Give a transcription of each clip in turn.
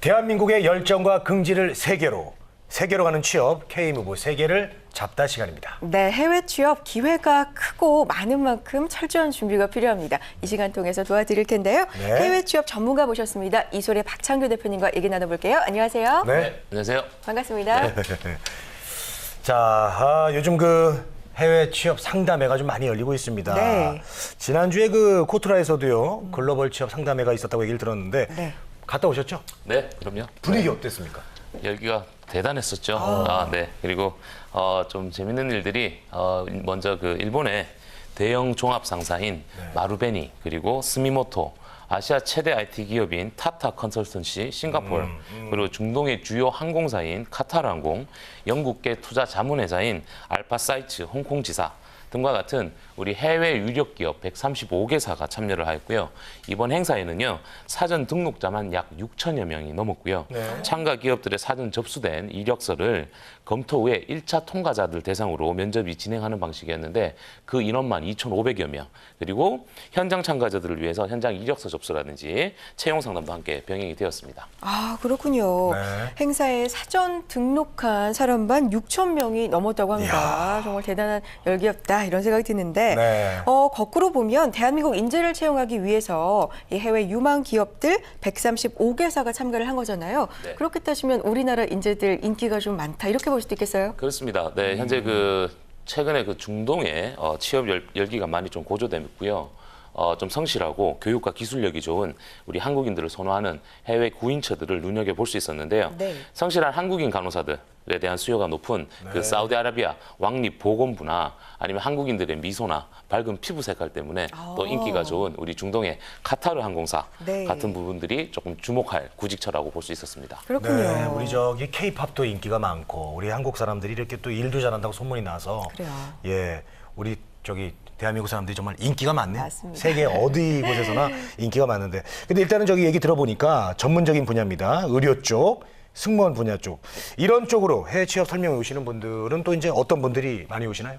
대한민국의 열정과 긍지를 세계로 가는 취업 K무브 세계를 잡다 시간입니다. 네, 해외 취업 기회가 크고 많은 만큼 철저한 준비가 필요합니다. 이 시간 통해서 도와드릴 텐데요. 네. 해외 취업 전문가 모셨습니다. 이소래 박창규 대표님과 얘기 나눠볼게요. 안녕하세요. 네. 안녕하세요. 반갑습니다. 자, 요즘 해외 취업 상담회가 좀 많이 열리고 있습니다. 네. 지난주에 코트라에서도요, 글로벌 취업 상담회가 있었다고 얘기를 들었는데, 네. 갔다 오셨죠? 네, 그럼요. 분위기 어땠습니까? 열기가 대단했었죠. 네. 그리고 좀 재밌는 일들이 먼저 일본의 대형 종합 상사인 마루베니 그리고 스미모토 아시아 최대 IT 기업인 타타 컨설턴시 싱가포르 그리고 중동의 주요 항공사인 카타르 항공, 영국계 투자 자문회사인 알파사이츠 홍콩 지사 등과 같은 우리 해외 유력 기업 135개사가 참여를 하였고요. 이번 행사에는요, 사전 등록자만 약 6천여 명이 넘었고요. 네. 참가 기업들의 사전 접수된 이력서를 검토 후에 1차 통과자들 대상으로 면접이 진행하는 방식이었는데 그 인원만 2,500여 명. 그리고 현장 참가자들을 위해서 현장 이력서 접수라든지 채용 상담도 함께 병행이 되었습니다. 아, 그렇군요. 네. 행사에 사전 등록한 사람만 6천 명이 넘었다고 합니다. 이야. 정말 대단한 열기였다 이런 생각이 드는데 네. 거꾸로 보면 대한민국 인재를 채용하기 위해서 이 해외 유망 기업들 135개사가 참가를 한 거잖아요. 네. 그렇게 따지면 우리나라 인재들 인기가 좀 많다 이렇게 볼 수도 있겠어요? 그렇습니다. 네, 현재 최근에 중동의 취업 열기가 많이 좀 고조됐고요. 좀 성실하고 교육과 기술력이 좋은 우리 한국인들을 선호하는 해외 구인처들을 눈여겨볼 수 있었는데요. 네. 성실한 한국인 간호사들에 대한 수요가 높은 사우디아라비아 왕립보건부나 아니면 한국인들의 미소나 밝은 피부 색깔 때문에 또 인기가 좋은 우리 중동의 카타르 항공사 네. 같은 부분들이 조금 주목할 구직처라고 볼 수 있었습니다. 그렇군요. 네, 우리 K-팝도 인기가 많고, 우리 한국 사람들이 이렇게 또 일도 잘한다고 소문이 나서, 그래요. 예, 우리 대한민국 사람들이 정말 인기가 많네요. 맞습니다. 세계 어디 곳에서나 인기가 많은데. 근데 일단은 얘기 들어보니까 전문적인 분야입니다. 의료 쪽, 승무원 분야 쪽. 이런 쪽으로 해외 취업 설명해 오시는 분들은 또 이제 어떤 분들이 많이 오시나요?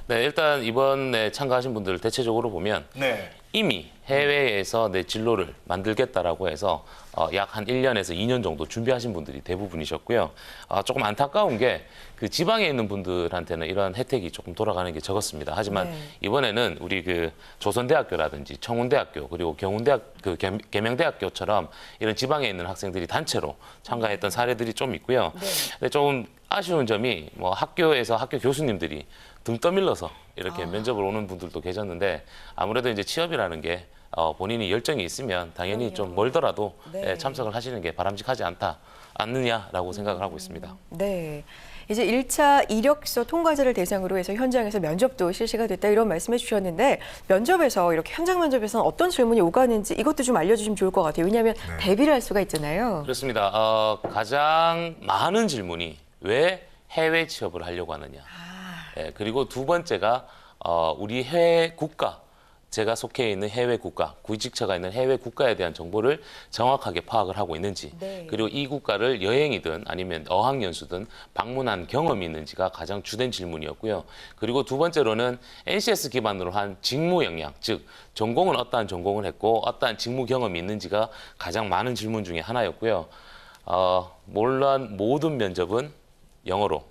네, 일단 이번에 참가하신 분들 대체적으로 보면 네. 이미 해외에서 내 진로를 만들겠다라고 해서 약 한 1년에서 2년 정도 준비하신 분들이 대부분이셨고요. 조금 안타까운 게 지방에 있는 분들한테는 이런 혜택이 조금 돌아가는 게 적었습니다. 하지만 네. 이번에는 우리 조선대학교라든지 청운대학교 그리고 계명대학교처럼 이런 지방에 있는 학생들이 단체로 참가했던 사례들이 좀 있고요. 네. 근데 조금 아쉬운 점이 학교에서 학교 교수님들이 등 떠밀러서 이렇게 면접을 오는 분들도 계셨는데 아무래도 이제 취업이라는 게 본인이 열정이 있으면 당연히 좀 멀더라도 네. 참석을 하시는 게 바람직하지 않느냐라고 생각을 하고 있습니다. 네. 이제 1차 이력서 통과자를 대상으로 해서 현장에서 면접도 실시가 됐다 이런 말씀해 주셨는데 면접에서 이렇게 현장 면접에서는 어떤 질문이 오가는지 이것도 좀 알려주시면 좋을 것 같아요. 왜냐하면 대비를 할 수가 있잖아요. 그렇습니다. 가장 많은 질문이 왜 해외 취업을 하려고 하느냐. 그리고 두 번째가 우리 해외 국가, 제가 속해 있는 해외 국가, 구직처가 있는 해외 국가에 대한 정보를 정확하게 파악을 하고 있는지, 네. 그리고 이 국가를 여행이든 아니면 어학연수든 방문한 경험이 있는지가 가장 주된 질문이었고요. 그리고 두 번째로는 NCS 기반으로 한 직무 역량, 즉 전공은 어떠한 전공을 했고 어떠한 직무 경험이 있는지가 가장 많은 질문 중에 하나였고요. 물론 모든 면접은 영어로,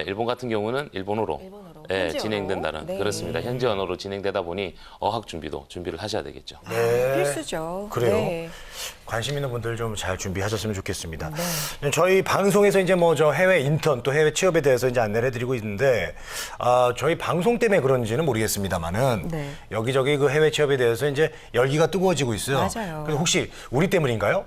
일본 같은 경우는 일본어로. 현지 진행된다는 언어로? 네. 그렇습니다. 현지 언어로 진행되다 보니 어학 준비를 하셔야 되겠죠. 네. 필수죠. 그래요? 네. 관심 있는 분들 좀 잘 준비하셨으면 좋겠습니다. 저희 방송에서 이제 해외 인턴 또 해외 취업에 대해서 이제 안내를 해드리고 있는데 저희 방송 때문에 그런지는 모르겠습니다만은 네. 여기저기 해외 취업에 대해서 이제 열기가 뜨거워지고 있어요. 맞아요. 그래서 혹시 우리 때문인가요?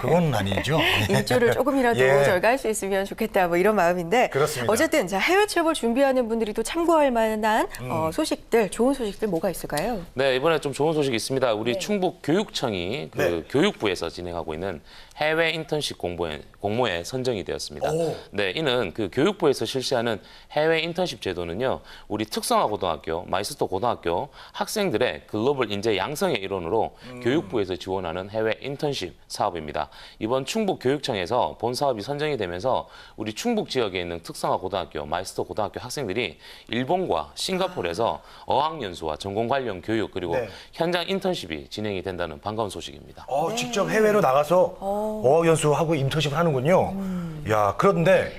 그건 아니죠. 인주를 조금이라도 예. 저희가 할 수 있으면 좋겠다 뭐 이런 마음인데 그렇습니다. 어쨌든 자, 해외 취업을 준비하는 분들이 또 참고할 만한 소식들, 좋은 소식들 뭐가 있을까요? 네, 이번에 좀 좋은 소식이 있습니다. 우리 네. 충북 교육청이 네. 교육부에서 진행하고 있는 해외 인턴십 공모에 선정이 되었습니다. 오. 네, 이는 교육부에서 실시하는 해외 인턴십 제도는요, 우리 특성화 고등학교, 마이스터 고등학교 학생들의 글로벌 인재 양성의 일원으로 교육부에서 지원하는 해외 인턴십 사업입니다. 이번 충북 교육청에서 본 사업이 선정이 되면서 우리 충북 지역에 있는 있는 특성화 고등학교, 마이스터 고등학교 학생들이 일본과 싱가포르에서 어학연수와 전공 관련 교육 그리고 네. 현장 인턴십이 진행이 된다는 반가운 소식입니다. 직접 해외로 나가서 어학연수하고 인턴십을 하는군요. 야, 그런데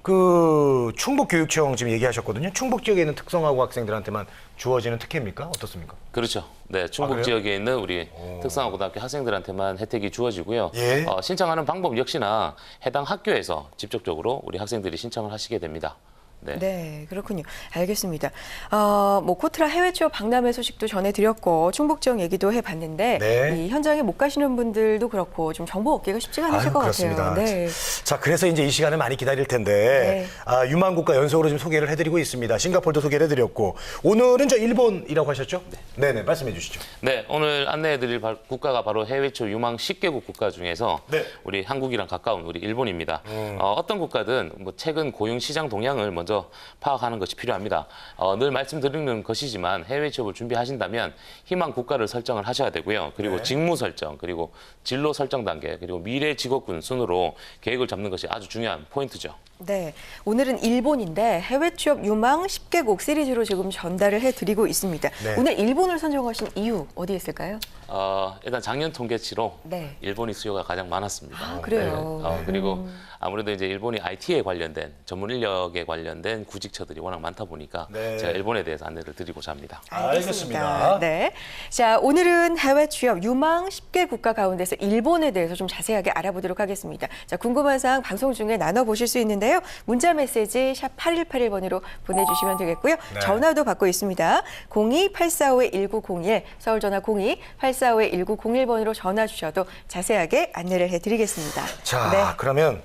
그 충북교육청 지금 얘기하셨거든요. 충북 지역에 있는 특성화고 학생들한테만 주어지는 특혜입니까? 어떻습니까? 그렇죠. 네, 충북 그래요? 지역에 있는 우리 특성화 고등학교 학생들한테만 혜택이 주어지고요. 예. 신청하는 방법 역시나 해당 학교에서 직접적으로 우리 학생들이 신청을 하시게 됩니다. 네. 네, 그렇군요. 알겠습니다. 뭐 코트라 해외 취업 박람회 소식도 전해드렸고 충북 지역 얘기도 해봤는데 네. 이 현장에 못 가시는 분들도 그렇고 좀 정보 얻기가 쉽지가 않으실 것 그렇습니다. 같아요. 네. 자, 그래서 이제 이 시간을 많이 기다릴 텐데 유망국가 연속으로 지금 소개를 해드리고 있습니다. 싱가포르도 소개를 해드렸고 오늘은 저 일본이라고 하셨죠? 네, 네, 말씀해 주시죠. 네, 오늘 안내해드릴 국가가 바로 해외 취업 유망 10개국 국가 중에서 네. 우리 한국이랑 가까운 우리 일본입니다. 어떤 국가든 뭐 최근 고용 시장 동향을 먼저 파악하는 것이 필요합니다. 늘 말씀드리는 것이지만 해외 취업을 준비하신다면 희망 국가를 설정을 하셔야 되고요. 그리고 네. 직무 설정, 그리고 진로 설정 단계, 그리고 미래 직업군 순으로 계획을 잡는 것이 아주 중요한 포인트죠. 네, 오늘은 일본인데 해외 취업 유망 10개국 시리즈로 지금 전달을 해드리고 있습니다. 네. 오늘 일본을 선정하신 이유 어디에 있을까요? 일단 작년 통계치로 네. 일본이 수요가 가장 많았습니다. 그래요? 네. 그리고 아무래도 이제 일본이 IT에 관련된 전문 인력에 관련된 구직처들이 워낙 많다 보니까 네. 제가 일본에 대해서 안내를 드리고자 합니다. 알겠습니다. 네. 자, 오늘은 해외 취업 유망 10개 국가 가운데서 일본에 대해서 좀 자세하게 알아보도록 하겠습니다. 자, 궁금한 사항 방송 중에 나눠보실 수 있는데요. 문자 메시지 샵 8181번으로 보내주시면 되겠고요. 네. 전화도 받고 있습니다. 02-845-1901, 서울 전화 02-845-1901번으로 전화 주셔도 자세하게 안내를 해드리겠습니다. 자, 네. 그러면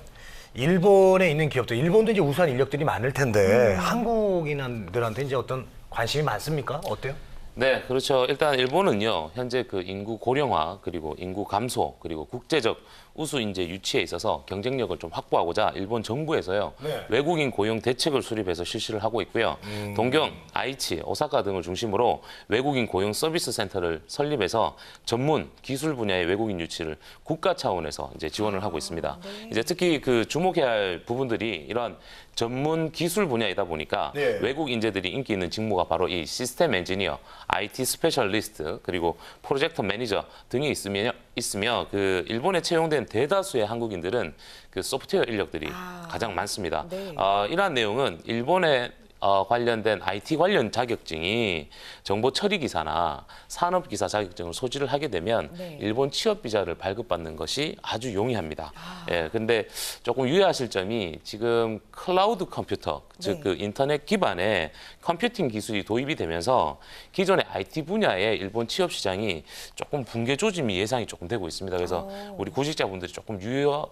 일본에 있는 기업들, 일본도 이제 우수한 인력들이 많을 텐데 한국인들한테 이제 어떤 관심이 많습니까? 어때요? 네, 그렇죠. 일단 일본은요, 현재 그 인구 고령화, 그리고 인구 감소, 그리고 국제적 우수 인재 유치에 있어서 경쟁력을 좀 확보하고자 일본 정부에서요, 네. 외국인 고용 대책을 수립해서 실시를 하고 있고요. 동경, 아이치, 오사카 등을 중심으로 외국인 고용 서비스 센터를 설립해서 전문 기술 분야의 외국인 유치를 국가 차원에서 이제 지원을 하고 있습니다. 이제 특히 그 주목해야 할 부분들이 이런 전문 기술 분야이다 보니까 네. 외국 인재들이 인기 있는 직무가 바로 이 시스템 엔지니어, IT 스페셜리스트, 그리고 프로젝트 매니저 등이 있으며 그 일본에 채용된 대다수의 한국인들은 그 소프트웨어 인력들이 가장 많습니다. 네. 이러한 내용은 일본의 관련된 IT 관련 자격증이 정보 처리 기사나 산업 기사 자격증을 소지를 하게 되면 네. 일본 취업 비자를 발급받는 것이 아주 용이합니다. 예, 근데 조금 유의하실 점이 지금 클라우드 컴퓨터, 즉 그 인터넷 기반의 컴퓨팅 기술이 도입이 되면서 기존의 IT 분야의 일본 취업 시장이 조금 붕괴 조짐이 예상이 조금 되고 있습니다. 그래서 우리 구직자분들이 조금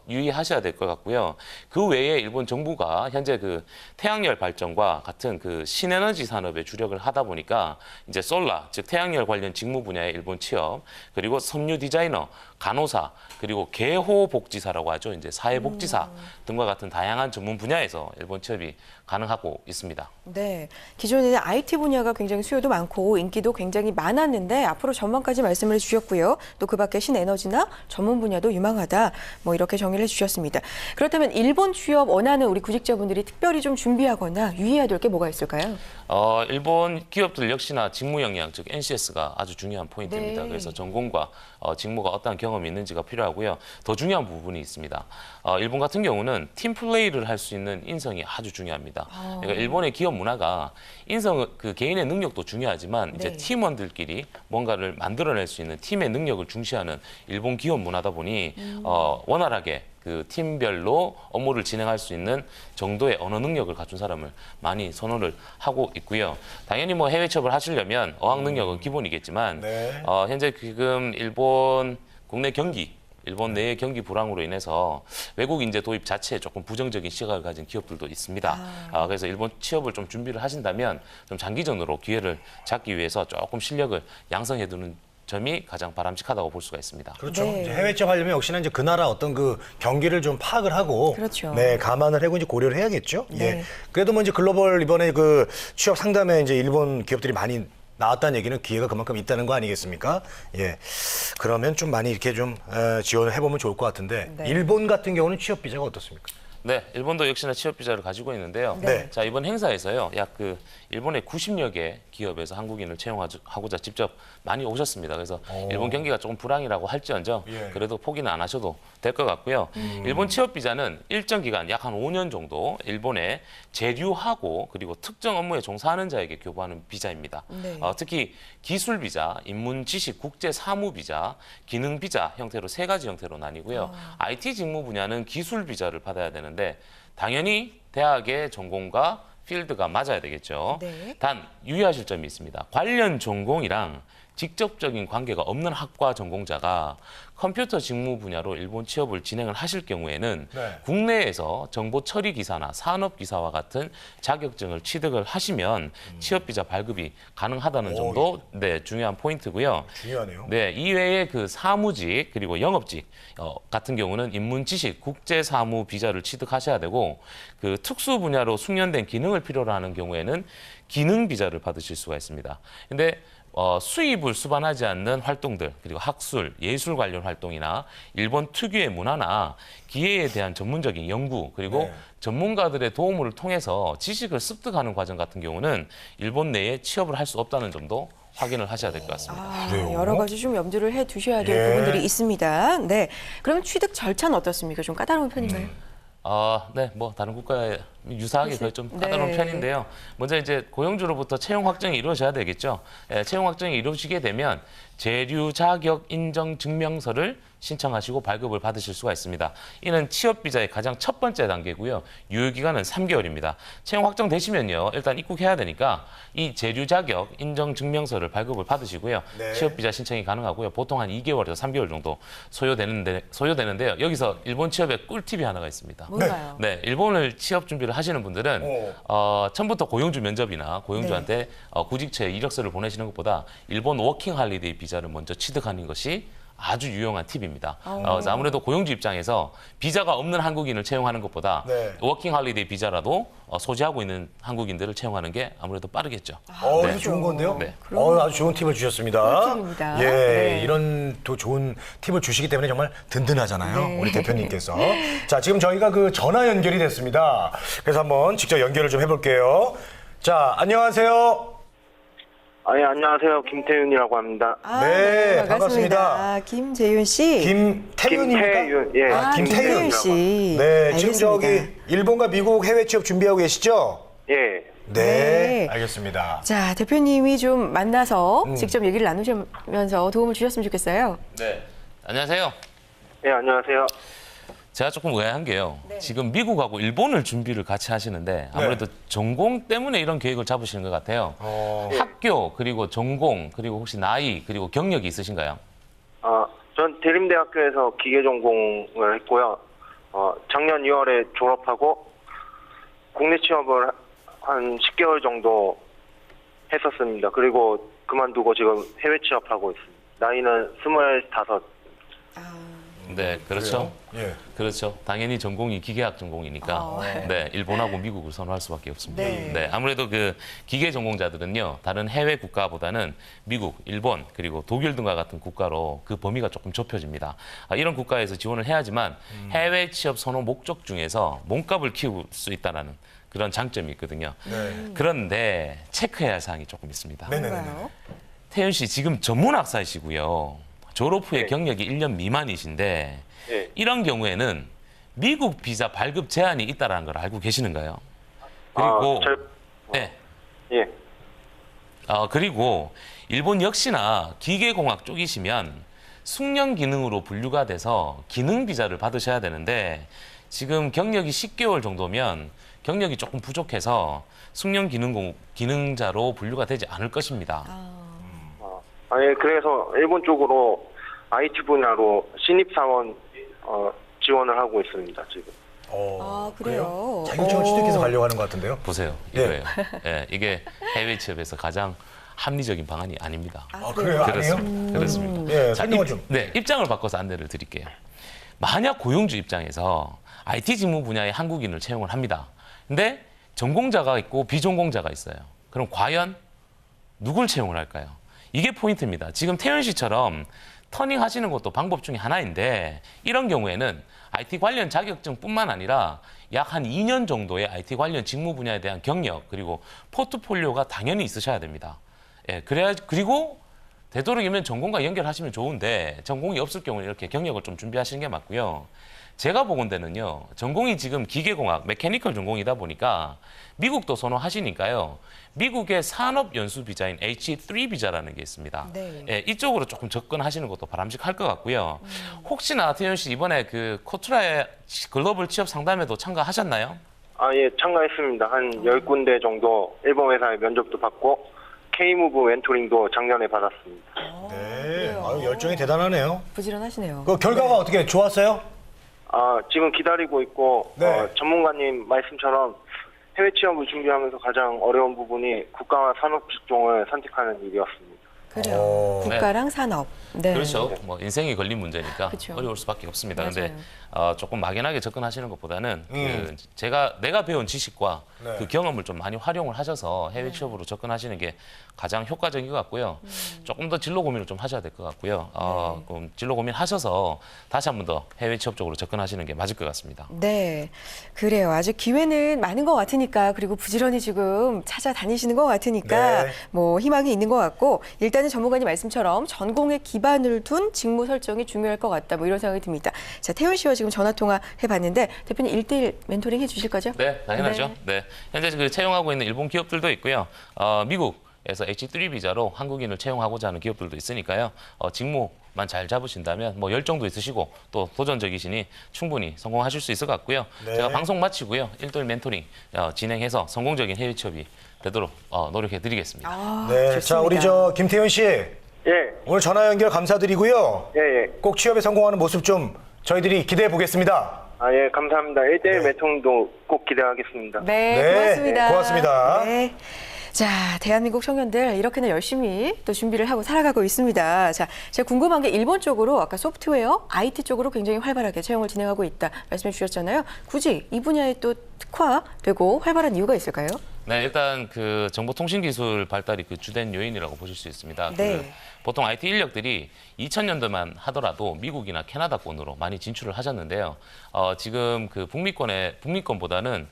유의하셔야 될 것 같고요. 그 외에 일본 정부가 현재 그 태양열 발전과 같은 그 신에너지 산업에 주력을 하다 보니까 이제 솔라, 즉 태양열 관련 직무 분야의 일본 취업, 그리고 섬유 디자이너, 간호사, 그리고 개호복지사라고 하죠. 이제 사회복지사 등과 같은 다양한 전문 분야에서 일본 취업이 가능하고 있습니다. 네, 기존에는 IT 분야가 굉장히 수요도 많고 인기도 굉장히 많았는데 앞으로 전망까지 말씀을 해주셨고요. 또 그 밖에 신에너지나 전문 분야도 유망하다. 뭐 이렇게 정의를 해주셨습니다. 그렇다면 일본 취업 원하는 우리 구직자분들이 특별히 좀 준비하거나 유의해야 될 게 뭐가 있을까요? 일본 기업들 역시나 직무 역량, 즉 NCS가 아주 중요한 포인트입니다. 네. 그래서 전공과 직무가 어떠한 경험이 있는지가 필요하고요. 더 중요한 부분이 있습니다. 일본 같은 경우는 팀 플레이를 할 수 있는 인성이 아주 중요합니다. 그러니까 일본의 기업 문화가 그 개인의 능력도 중요하지만 이제 네. 팀원들끼리 뭔가를 만들어낼 수 있는 팀의 능력을 중시하는 일본 기업 문화다 보니 원활하게 그 팀별로 업무를 진행할 수 있는 정도의 언어 능력을 갖춘 사람을 많이 선호를 하고 있고요. 당연히 뭐 해외 취업을 하시려면 어학 능력은 기본이겠지만 네. 현재 지금 일본 국내 경기, 일본 내의 경기 불황으로 인해서 외국 인재 도입 자체에 조금 부정적인 시각을 가진 기업들도 있습니다. 그래서 일본 취업을 좀 준비를 하신다면 좀 장기전으로 기회를 잡기 위해서 조금 실력을 양성해두는 점이 가장 바람직하다고 볼 수가 있습니다. 그렇죠. 네. 이제 해외 취업 하려면 역시나 이제 그 나라 어떤 그 경기를 좀 파악을 하고, 그렇죠. 네, 감안을 하고 이제 고려를 해야겠죠. 네. 예. 그래도 뭐 이제 글로벌 이번에 그 취업 상담에 이제 일본 기업들이 많이 나왔다는 얘기는 기회가 그만큼 있다는 거 아니겠습니까? 예. 그러면 좀 많이 이렇게 좀 지원을 해보면 좋을 것 같은데 네. 일본 같은 경우는 취업 비자가 어떻습니까? 네, 일본도 역시나 취업 비자를 가지고 있는데요. 네. 자, 이번 행사에서요. 약 그 일본의 90여 개 기업에서 한국인을 채용하고자 직접 많이 오셨습니다. 그래서 일본 경기가 조금 불황이라고 할지언정 예. 그래도 포기는 안 하셔도 될 것 같고요. 일본 취업 비자는 일정 기간 약 한 5년 정도 일본에 재류하고 그리고 특정 업무에 종사하는 자에게 교부하는 비자입니다. 네. 특히 기술 비자, 인문 지식 국제 사무 비자, 기능 비자 형태로 세 가지 형태로 나뉘고요. IT 직무 분야는 기술 비자를 받아야 되는데 당연히 대학의 전공과 필드가 맞아야 되겠죠. 네. 단 유의하실 점이 있습니다. 관련 전공이랑 직접적인 관계가 없는 학과 전공자가 컴퓨터 직무 분야로 일본 취업을 진행을 하실 경우에는 네. 국내에서 정보 처리 기사나 산업 기사와 같은 자격증을 취득을 하시면 취업 비자 발급이 가능하다는 점도 네, 중요한 포인트고요. 중요하네요. 네, 이외에 그 사무직 그리고 영업직 같은 경우는 인문지식 국제사무 비자를 취득하셔야 되고 그 특수 분야로 숙련된 기능을 필요로 하는 경우에는 기능 비자를 받으실 수가 있습니다. 근데 수입을 수반하지 않는 활동들 그리고 학술, 예술 관련 활동이나 일본 특유의 문화나 기회에 대한 전문적인 연구 그리고 네. 전문가들의 도움을 통해서 지식을 습득하는 과정 같은 경우는 일본 내에 취업을 할 수 없다는 점도 확인을 하셔야 될 것 같습니다. 그래요? 여러 가지 좀 염두를 해 두셔야 될 예. 부분들이 있습니다. 네. 그럼 취득 절차는 어떻습니까? 좀 까다로운 편인가요? 네, 뭐 다른 국가에 유사하게 거의 좀 까다로운 네. 편인데요. 먼저 이제 고용주로부터 채용 확정이 이루어져야 되겠죠. 채용 확정이 이루어지게 되면 재류 자격 인정 증명서를 신청하시고 발급을 받으실 수가 있습니다. 이는 취업 비자의 가장 첫 번째 단계고요. 유효 기간은 3개월입니다. 채용 확정되시면요. 일단 입국해야 되니까 이 재류 자격 인정 증명서를 발급을 받으시고요. 네. 취업 비자 신청이 가능하고요. 보통 한 2개월에서 3개월 정도 소요되는데요. 여기서 일본 취업의 꿀팁이 하나가 있습니다. 뭔가요? 네, 일본을 취업 준비를 하시는 분들은 처음부터 고용주 면접이나 고용주한테 구직처에 이력서를 보내시는 것보다 일본 워킹 할리데이 비자를 먼저 취득하는 것이 아주 유용한 팁입니다. 그래서 아무래도 고용주 입장에서 비자가 없는 한국인을 채용하는 것보다 네. 워킹 할리데이 비자라도 소지하고 있는 한국인들을 채용하는 게 아무래도 빠르겠죠. 이거 네. 좋은 건데요. 네. 아주 좋은 팁을 주셨습니다. 꿀팁입니다. 예, 네. 이런 또 좋은 팁을 주시기 때문에 정말 든든하잖아요. 네. 우리 대표님께서. 자, 지금 저희가 그 전화 연결이 됐습니다. 그래서 한번 직접 연결을 좀 해볼게요. 자, 안녕하세요. 예, 안녕하세요. 김태윤이라고 합니다. 네, 반갑습니다. 김재윤 씨. 김태윤입니까? 김태윤, 예. 김태윤 씨. 네, 지금 알겠습니다. 저기 일본과 미국 해외 취업 준비하고 계시죠? 예. 네, 네. 알겠습니다. 자, 대표님이 좀 만나서 직접 얘기를 나누시면서 도움을 주셨으면 좋겠어요. 네. 안녕하세요. 예, 안녕하세요. 제가 조금 의아한 게요. 네. 지금 미국하고 일본을 준비를 같이 하시는데 아무래도 전공 때문에 이런 계획을 잡으시는 것 같아요. 학교 그리고 전공 그리고 혹시 나이 그리고 경력이 있으신가요? 전 대림대학교에서 기계 전공을 했고요. 작년 2월에 졸업하고 국내 취업을 한 10개월 정도 했었습니다. 그리고 그만두고 지금 해외 취업하고 있습니다. 나이는 25. 네, 그렇죠. 그래요? 예. 그렇죠. 당연히 전공이 기계학 전공이니까 네, 일본하고 미국을 선호할 수밖에 없습니다. 네. 네, 아무래도 그 기계 전공자들은요, 다른 해외 국가보다는 미국, 일본 그리고 독일 등과 같은 국가로 그 범위가 조금 좁혀집니다. 이런 국가에서 지원을 해야지만 해외 취업 선호 목적 중에서 몸값을 키울 수 있다라는 그런 장점이 있거든요. 네. 그런데 체크해야 할 사항이 조금 있습니다. 네네네. 뭔가요? 태윤 씨 지금 전문학사이시고요. 졸업 후에 네. 경력이 1년 미만이신데 예. 이런 경우에는 미국 비자 발급 제한이 있다는 걸 알고 계시는가요? 그리고 네. 예. 그리고 일본 역시나 기계공학 쪽이시면 숙련 기능으로 분류가 돼서 기능 비자를 받으셔야 되는데 지금 경력이 10개월 정도면 경력이 조금 부족해서 숙련 기능자로 분류가 되지 않을 것입니다. 예, 그래서 일본 쪽으로 IT 분야로 신입사원 지원을 하고 있습니다, 지금. 그래요? 자격증을 취득해서 가려고 하는 것 같은데요. 보세요. 예. 이거예요. 예, 이게 해외 취업에서 가장 합리적인 방안이 아닙니다. 그래요? 아니에요? 그렇습니다. 그렇습니다. 예, 자, 설명을 좀. 네, 입장을 바꿔서 안내를 드릴게요. 만약 고용주 입장에서 IT 직무 분야의 한국인을 채용을 합니다. 근데 전공자가 있고 비전공자가 있어요. 그럼 과연 누굴 채용을 할까요? 이게 포인트입니다. 지금 태연 씨처럼 터닝 하시는 것도 방법 중에 하나인데 이런 경우에는 IT 관련 자격증뿐만 아니라 약 한 2년 정도의 IT 관련 직무 분야에 대한 경력 그리고 포트폴리오가 당연히 있으셔야 됩니다. 예, 그리고 되도록이면 전공과 연결하시면 좋은데 전공이 없을 경우는 이렇게 경력을 좀 준비하시는 게 맞고요. 제가 보건대는요, 전공이 지금 기계공학, 메케니컬 전공이다 보니까 미국도 선호하시니까요. 미국의 산업연수비자인 H3 비자라는 게 있습니다. 네. 예, 이쪽으로 조금 접근하시는 것도 바람직할 것 같고요. 혹시나 태현 씨 이번에 그 코트라의 글로벌 취업 상담에도 참가하셨나요? 예, 참가했습니다. 한 10군데 정도 일본 회사에 면접도 받고 K무브 멘토링도 작년에 받았습니다. 네. 그래요. 아유, 열정이 대단하네요. 부지런하시네요. 그 결과가 어떻게 좋았어요? 지금 기다리고 있고 네. 전문가님 말씀처럼 해외 취업을 준비하면서 가장 어려운 부분이 국가와 산업 직종을 선택하는 일이었습니다. 그래요. 어. 국가랑 산업. 네. 그렇죠. 뭐 인생이 걸린 문제니까 그쵸. 어려울 수밖에 없습니다. 근데 맞아요. 조금 막연하게 접근하시는 것보다는 그 내가 배운 지식과 네. 그 경험을 좀 많이 활용을 하셔서 해외 취업으로 접근하시는 게 가장 효과적인 것 같고요. 조금 더 진로 고민을 좀 하셔야 될 것 같고요. 그럼 진로 고민하셔서 다시 한 번 더 해외 취업 쪽으로 접근하시는 게 맞을 것 같습니다. 네, 그래요. 아직 기회는 많은 것 같으니까 그리고 부지런히 지금 찾아다니시는 것 같으니까 네. 뭐 희망이 있는 것 같고 일단은 전문가님 말씀처럼 전공에 기반을 둔 직무 설정이 중요할 것 같다. 뭐 이런 생각이 듭니다. 자, 태훈 씨와 지금 전화 통화 해봤는데 대표님 1대1 멘토링 해주실 거죠? 네, 당연하죠. 네. 현재 그 채용하고 있는 일본 기업들도 있고요. 미국에서 H3 비자로 한국인을 채용하고자 하는 기업들도 있으니까요. 직무만 잘 잡으신다면 뭐 열정도 있으시고 또 도전적이시니 충분히 성공하실 수 있을 것 같고요. 네. 제가 방송 마치고요. 1대1 멘토링 진행해서 성공적인 해외 취업이 되도록 노력해 드리겠습니다. 아, 네. 좋습니다. 자, 우리 김태현 씨. 예, 오늘 전화 연결 감사드리고요. 예. 꼭 취업에 성공하는 모습 좀 저희들이 기대해 보겠습니다. 예, 감사합니다. 1대1 멘토링도 꼭 기대하겠습니다. 네, 네, 고맙습니다. 고맙습니다. 네. 자, 대한민국 청년들 이렇게나 열심히 또 준비를 하고 살아가고 있습니다. 자, 제가 궁금한 게 일본 쪽으로 아까 소프트웨어, IT 쪽으로 굉장히 활발하게 채용을 진행하고 있다 말씀해 주셨잖아요. 굳이 이 분야에 또 특화되고 활발한 이유가 있을까요? 네, 일단 그 정보통신기술 발달이 그 주된 요인이라고 보실 수 있습니다. 네. 그 보통 IT 인력들이 2000년대만 하더라도 미국이나 캐나다권으로 많이 진출을 하셨는데요. 지금 그 북미권보다는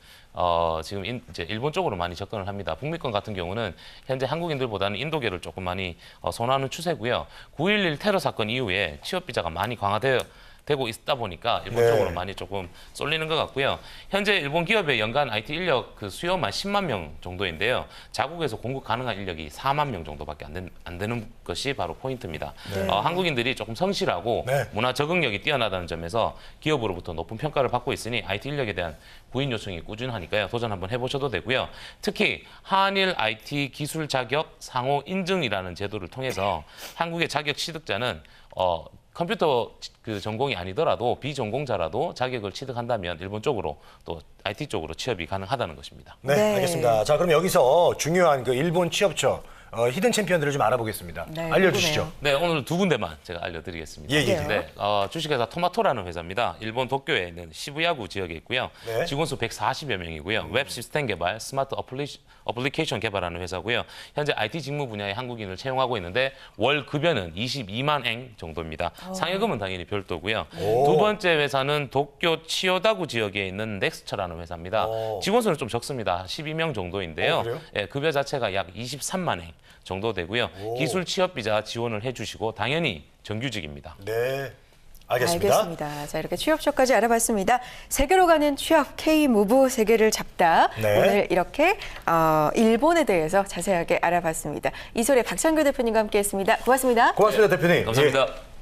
지금 이제 일본 쪽으로 많이 접근을 합니다. 북미권 같은 경우는 현재 한국인들보다는 인도계를 조금 많이 선호하는 추세고요. 9.11 테러 사건 이후에 취업 비자가 많이 강화되고 있다 보니까 일본 네. 쪽으로 많이 조금 쏠리는 것 같고요. 현재 일본 기업의 연간 IT 인력 그 수요만 10만 명 정도인데요. 자국에서 공급 가능한 인력이 4만 명 정도밖에 안 되는 것이 바로 포인트입니다. 한국인들이 조금 성실하고 네. 문화 적응력이 뛰어나다는 점에서 기업으로부터 높은 평가를 받고 있으니 IT 인력에 대한 구인 요청이 꾸준하니까요. 도전 한번 해보셔도 되고요. 특히 한일 IT 기술 자격 상호 인증이라는 제도를 통해서 한국의 자격 취득자는 컴퓨터 그 전공이 아니더라도 비전공자라도 자격을 취득한다면 일본 쪽으로 또 IT 쪽으로 취업이 가능하다는 것입니다. 네, 네. 알겠습니다. 자, 그럼 여기서 중요한 그 일본 취업처 히든 챔피언들을 좀 알아보겠습니다. 네, 알려주시죠. 네, 오늘 두 군데만 제가 알려드리겠습니다. 예, 예. 네, 주식회사 토마토라는 회사입니다. 일본 도쿄에 있는 시부야구 지역에 있고요. 네. 직원 수 140여 명이고요. 웹 시스템 개발, 스마트 어플리케이션 개발하는 회사고요. 현재 IT 직무 분야의 한국인을 채용하고 있는데 월 급여는 22만 엔 정도입니다. 상여금은 당연히 별도고요. 오. 두 번째 회사는 도쿄 치요다구 지역에 있는 넥스처라는 회사입니다. 오. 직원 수는 좀 적습니다. 12명 정도인데요. 그래요? 예, 급여 자체가 약 23만 엔 정도 되고요. 오. 기술 취업 비자 지원을 해주시고 당연히 정규직입니다. 네, 알겠습니다. 알겠습니다. 자, 이렇게 취업처까지 알아봤습니다. 세계로 가는 취업 K무브 세계를 잡다. 네. 오늘 이렇게 일본에 대해서 자세하게 알아봤습니다. 이소래 박찬규 대표님과 함께했습니다. 고맙습니다. 고맙습니다, 대표님. 감사합니다. 예.